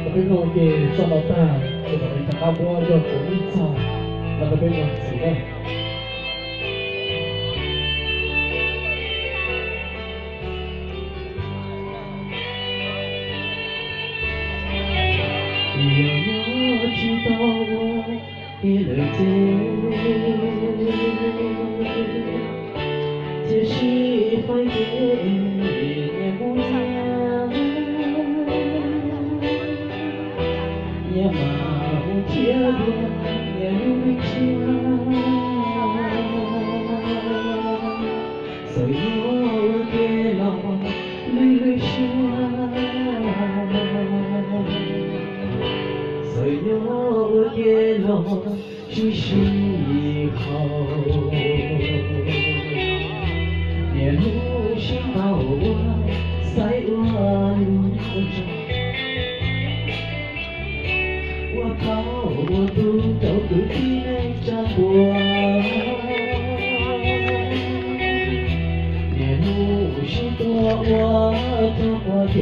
特别我嘅双老大，就同你大家播咗好呢集，那特别我自咧。让我知道我的累积，这是快乐的模样，也麻木贴着也如常，所有的老旅行。所有的路只是好，夜路是到我在我路上，我靠我都找不起那张光，夜路是多我的花田。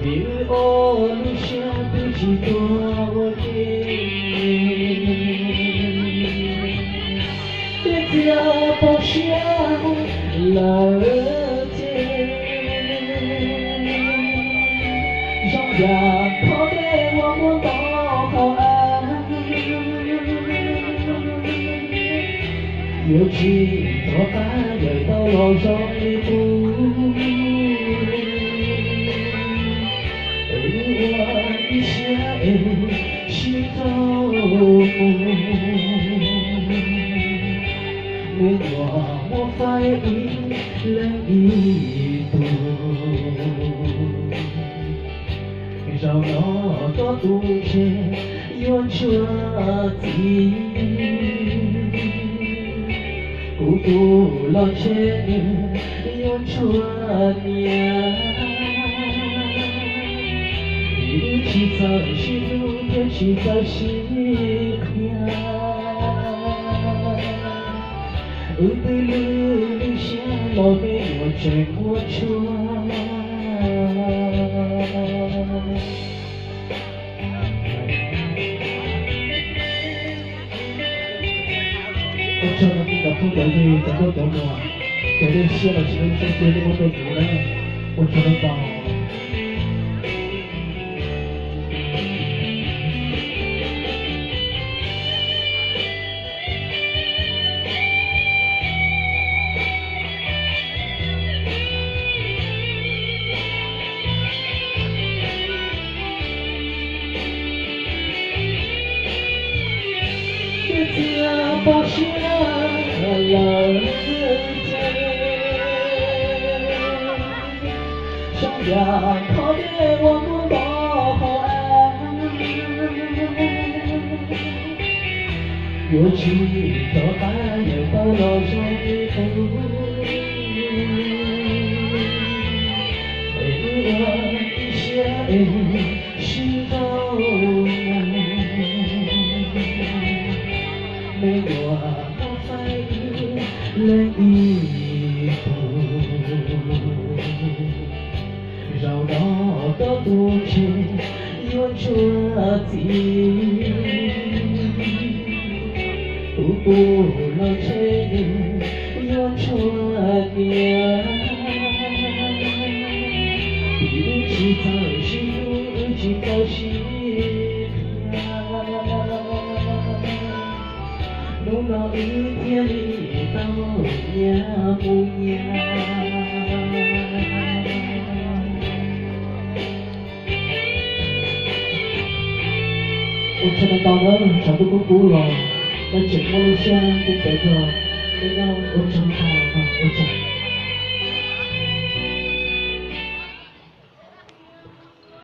比我留下不知多的，别再抛下了解，让阳光给我们都好安。有几多爱人到路上的路。我一下是头，没我反应了一步，让我多独身有着自孤独老千有着年。起早是路天，起早是天。对路留下老美我追我穿。我穿了你的裤子里怎么怎么，这里写了是手写的我都不能，我穿了包。抛下了结，想要靠别我们多好爱，有几多爱也到老上的路，我一些是否没我反应了一步，让我的不知有着急，不了谁有着年，一起早是路，一起早是。等到一天你到呀不呀？我才能到那差不多不了，那寂寞的乡不白头，你让我真好。